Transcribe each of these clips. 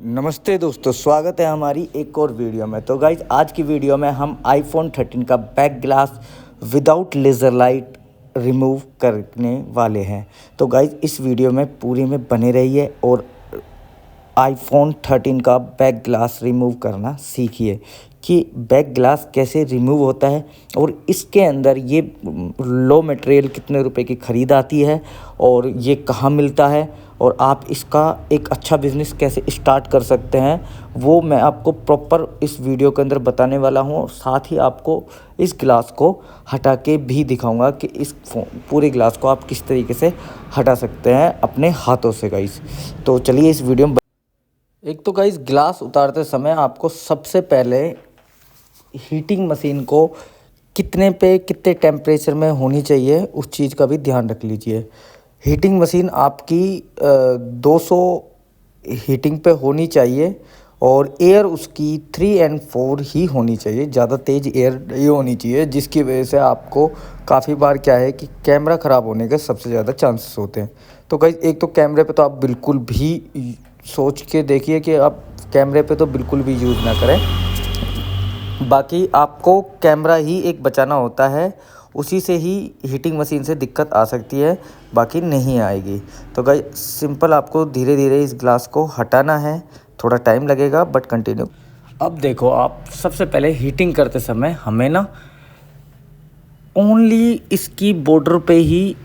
नमस्ते दोस्तों, स्वागत है हमारी एक और वीडियो में। तो गाइज आज की वीडियो में हम आईफोन 13 का back glass without laser light remove करने वाले हैं। तो गाइज इस वीडियो में पूरी में बने रहिए और आईफोन 13 का बैक ग्लास रिमूव करना सीखिए कि बैक ग्लास कैसे रिमूव होता है और इसके अंदर ये लो मटेरियल कितने रुपए की ख़रीद आती है और ये कहाँ मिलता है और आप इसका एक अच्छा बिज़नेस कैसे स्टार्ट कर सकते हैं, वो मैं आपको प्रॉपर इस वीडियो के अंदर बताने वाला हूँ। और साथ ही आपको इस ग्लास को हटा के भी दिखाऊंगा कि इस पूरे ग्लास को आप किस तरीके से हटा सकते हैं अपने हाथों से गाइस। तो चलिए इस वीडियो में एक तो गाइस ग्लास उतारते समय आपको सबसे पहले हीटिंग मशीन को कितने टेम्परेचर में होनी चाहिए उस चीज़ का भी ध्यान रख लीजिए। हीटिंग मशीन आपकी 200 हीटिंग पे होनी चाहिए और एयर उसकी 3 और 4 ही होनी चाहिए, ज़्यादा तेज़ एयर नहीं होनी चाहिए, जिसकी वजह से आपको काफ़ी बार क्या है कि कैमरा ख़राब होने के सबसे ज़्यादा चांसेस होते हैं। तो गाइस एक तो कैमरे पे तो आप बिल्कुल भी सोच के देखिए कि आप कैमरे पे तो बिल्कुल भी यूज़ ना करें। बाकी आपको कैमरा ही एक बचाना होता है, उसी से ही हीटिंग मशीन से दिक्कत आ सकती है, बाकी नहीं आएगी। तो गाइस सिंपल आपको धीरे धीरे इस ग्लास को हटाना है, थोड़ा टाइम लगेगा बट कंटिन्यू। अब देखो, आप सबसे पहले हीटिंग करते समय हमें ना ओनली इसकी बॉर्डर पे ही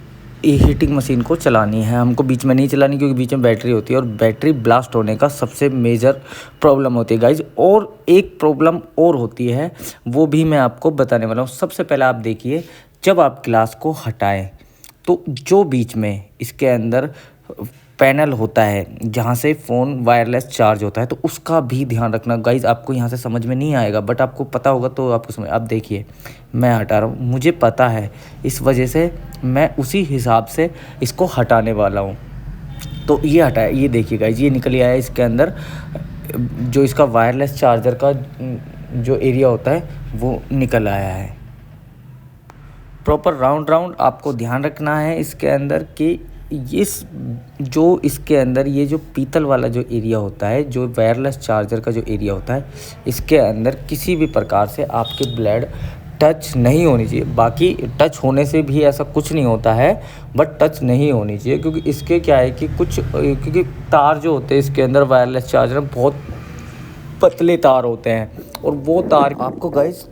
हीटिंग मशीन को चलानी है, हमको बीच में नहीं चलानी, क्योंकि बीच में बैटरी होती है और बैटरी ब्लास्ट होने का सबसे मेजर प्रॉब्लम होती है गाइज। और एक प्रॉब्लम और होती है, वो भी मैं आपको बताने वाला हूँ। सबसे पहले आप देखिए, जब आप ग्लास को हटाएं तो जो बीच में इसके अंदर पैनल होता है जहाँ से फ़ोन वायरलेस चार्ज होता है, तो उसका भी ध्यान रखना गाइज़। आपको यहाँ से समझ में नहीं आएगा बट आपको पता होगा तो आपको समझ। अब देखिए मैं हटा रहा हूँ, मुझे पता है, इस वजह से मैं उसी हिसाब से इसको हटाने वाला हूँ। तो ये हटाया, ये देखिए गाइज़, ये निकल आया है इसके अंदर। जो इसका वायरलेस चार्जर का जो एरिया होता है वो निकल आया है। प्रॉपर राउंड आपको ध्यान रखना है इसके अंदर कि इसके अंदर ये जो पीतल वाला जो एरिया होता है, जो वायरलेस चार्जर का जो एरिया होता है, इसके अंदर किसी भी प्रकार से आपके ब्लेड टच नहीं होनी चाहिए। बाकी टच होने से भी ऐसा कुछ नहीं होता है, बट टच नहीं होनी चाहिए, क्योंकि इसके क्या है कि क्योंकि तार जो होते हैं इसके अंदर वायरलेस चार्जर में बहुत पतले तार होते हैं और वो तार आपको गाइस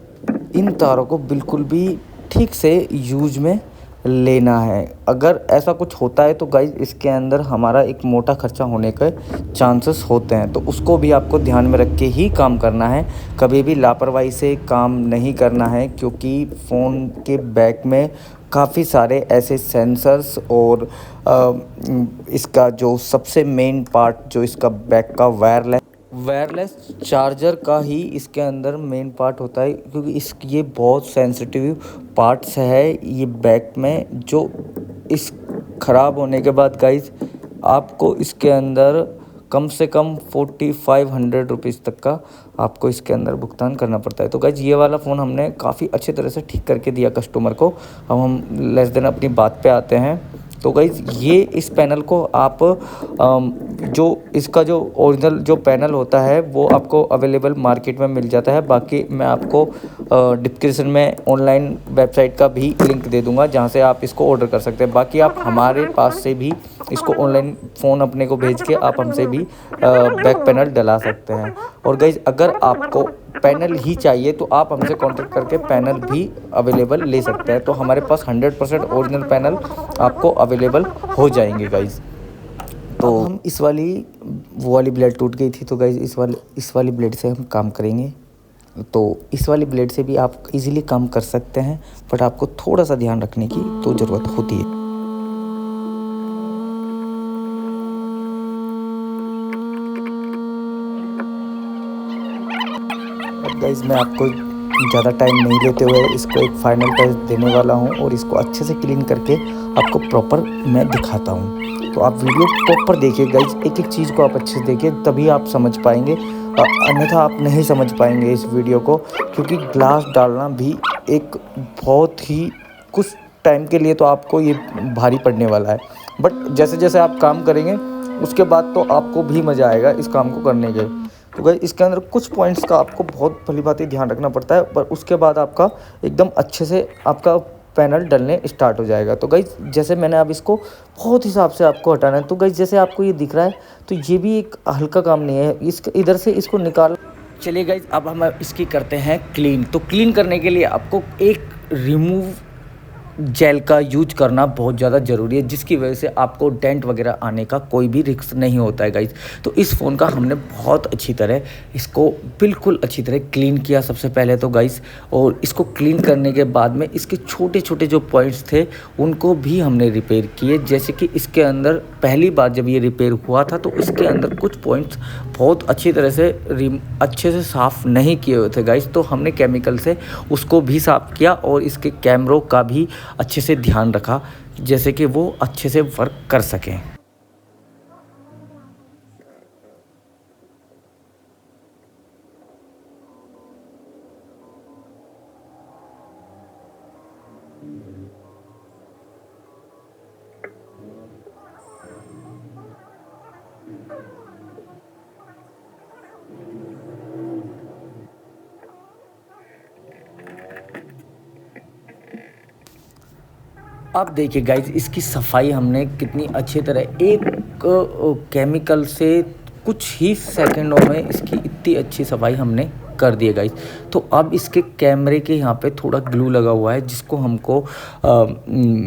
इन तारों को बिल्कुल भी ठीक से यूज में लेना है। अगर ऐसा कुछ होता है तो गाइज इसके अंदर हमारा एक मोटा खर्चा होने के चांसेस होते हैं, तो उसको भी आपको ध्यान में रख के ही काम करना है। कभी भी लापरवाही से काम नहीं करना है, क्योंकि फ़ोन के बैक में काफ़ी सारे ऐसे सेंसर्स और इसका जो सबसे मेन पार्ट जो इसका बैक का वायरलेस चार्जर का ही इसके अंदर मेन पार्ट होता है, क्योंकि ये बहुत सेंसिटिव पार्ट्स है ये बैक में। जो इस ख़राब होने के बाद गाइज आपको इसके अंदर कम से कम 4500 रुपीज़ तक का आपको इसके अंदर भुगतान करना पड़ता है। तो गाइज ये वाला फ़ोन हमने काफ़ी अच्छे तरह से ठीक करके दिया कस्टमर को। अब हम लेस देन अपनी बात पे आते हैं। तो गाइज ये इस पैनल को आप जो इसका जो ओरिजिनल जो पैनल होता है वो आपको अवेलेबल मार्केट में मिल जाता है। बाकी मैं आपको डिस्क्रिप्शन में ऑनलाइन वेबसाइट का भी लिंक दे दूंगा, जहां से आप इसको ऑर्डर कर सकते हैं। बाकी आप हमारे पास से भी इसको ऑनलाइन फ़ोन अपने को भेज के आप हमसे भी बैक पैनल डला सकते हैं। और गाइज अगर आपको पैनल ही चाहिए तो आप हमसे कांटेक्ट करके पैनल भी अवेलेबल ले सकते हैं। तो हमारे पास 100% ओरिजिनल पैनल आपको अवेलेबल हो जाएंगे गाइज। तो हम वो वाली ब्लेड टूट गई थी, तो गाइज इस वाली ब्लेड से हम काम करेंगे। तो इस वाली ब्लेड से भी आप इजीली काम कर सकते हैं, बट आपको थोड़ा सा ध्यान रखने की तो ज़रूरत होती है। गाइज मैं आपको ज़्यादा टाइम नहीं लेते हुए इसको एक फाइनल टच देने वाला हूँ और इसको अच्छे से क्लीन करके आपको प्रॉपर मैं दिखाता हूँ। तो आप वीडियो प्रॉपर देखिए गाइज, एक एक चीज़ को आप अच्छे से देखिए, तभी आप समझ पाएंगे, अन्यथा आप नहीं समझ पाएंगे इस वीडियो को। क्योंकि ग्लास डालना भी एक बहुत ही कुछ टाइम के लिए तो आपको ये भारी पड़ने वाला है, बट जैसे जैसे आप काम करेंगे उसके बाद तो आपको भी मज़ा आएगा इस काम को करने के। तो गाइस इसके अंदर कुछ पॉइंट्स का आपको बहुत भली भांति ध्यान रखना पड़ता है, पर उसके बाद आपका एकदम अच्छे से आपका पैनल डलने स्टार्ट हो जाएगा। तो गाइस जैसे मैंने अब इसको बहुत हिसाब से आपको हटाना है। तो गाइस जैसे आपको ये दिख रहा है, तो ये भी एक हल्का काम नहीं है, इधर से इसको निकाल। चलिए गाइस अब हम इसकी करते हैं क्लीन। तो क्लीन करने के लिए आपको एक रिमूव जेल का यूज करना बहुत ज़्यादा ज़रूरी है, जिसकी वजह से आपको डेंट वगैरह आने का कोई भी रिस्क नहीं होता है गाइस। तो इस फ़ोन का हमने बहुत अच्छी तरह इसको बिल्कुल अच्छी तरह क्लीन किया सबसे पहले तो गाइस, और इसको क्लीन करने के बाद में इसके छोटे छोटे जो पॉइंट्स थे उनको भी हमने रिपेयर किए। जैसे कि इसके अंदर पहली बार जब ये रिपेयर हुआ था तो इसके अंदर कुछ पॉइंट्स बहुत अच्छी तरह से अच्छे से साफ़ नहीं किए हुए थे गाइस, तो हमने केमिकल से उसको भी साफ़ किया और इसके कैमरों का भी अच्छे से ध्यान रखा, जैसे कि वो अच्छे से वर्क कर सकें। अब देखिए गाइज इसकी सफाई हमने कितनी अच्छी तरह एक केमिकल से कुछ ही सेकंडों में इसकी इतनी अच्छी सफाई हमने कर दी है गाइज। तो अब इसके कैमरे के यहाँ पे थोड़ा ग्लू लगा हुआ है जिसको हमको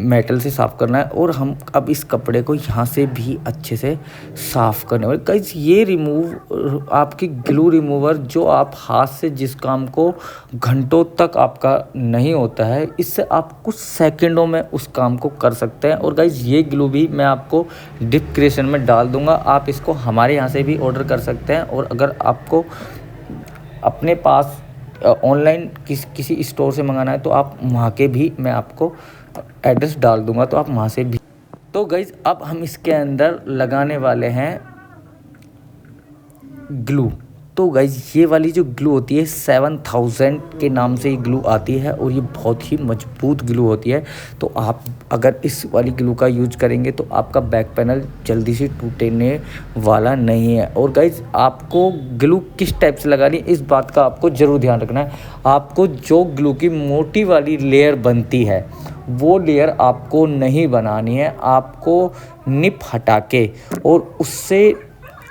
मेटल से साफ़ करना है, और हम अब इस कपड़े को यहाँ से भी अच्छे से साफ़ करने वाले गाइज। ये रिमूव आपकी ग्लू रिमूवर जो आप हाथ से जिस काम को घंटों तक आपका नहीं होता है, इससे आप कुछ सेकंडों में उस काम को कर सकते हैं। और गाइज ये ग्लू भी मैं आपको डिस्क्रिप्शन में डाल दूंगा, आप इसको हमारे यहाँ से भी ऑर्डर कर सकते हैं। और अगर आपको अपने पास ऑनलाइन किसी स्टोर से मंगाना है तो आप वहाँ के भी मैं आपको एड्रेस डाल दूंगा, तो आप वहाँ से भी। तो गाइज अब हम इसके अंदर लगाने वाले हैं ग्लू। तो गाइज ये वाली जो ग्लू होती है 7000 के नाम से ये ग्लू आती है और ये बहुत ही मजबूत ग्लू होती है। तो आप अगर इस वाली ग्लू का यूज करेंगे तो आपका बैक पैनल जल्दी से टूटने वाला नहीं है। और गाइज आपको ग्लू किस टाइप से लगानी है इस बात का आपको ज़रूर ध्यान रखना है। आपको जो ग्लू की मोटी वाली लेयर बनती है वो लेयर आपको नहीं बनानी है, आपको निप हटा के और उससे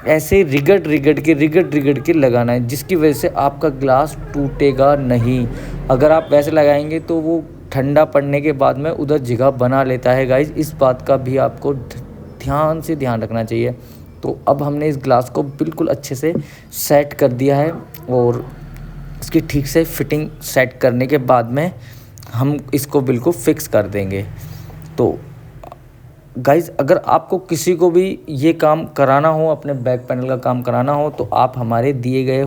ऐसे रिगड़ के लगाना है, जिसकी वजह से आपका ग्लास टूटेगा नहीं। अगर आप वैसे लगाएंगे तो वो ठंडा पड़ने के बाद में उधर जगह बना लेता है गाइज, इस बात का भी आपको ध्यान रखना चाहिए। तो अब हमने इस ग्लास को बिल्कुल अच्छे से सेट कर दिया है और इसकी ठीक से फिटिंग सेट करने के बाद में हम इसको बिल्कुल फिक्स कर देंगे। तो गाइज़ अगर आपको किसी को भी ये काम कराना हो, अपने बैक पैनल का काम कराना हो, तो आप हमारे दिए गए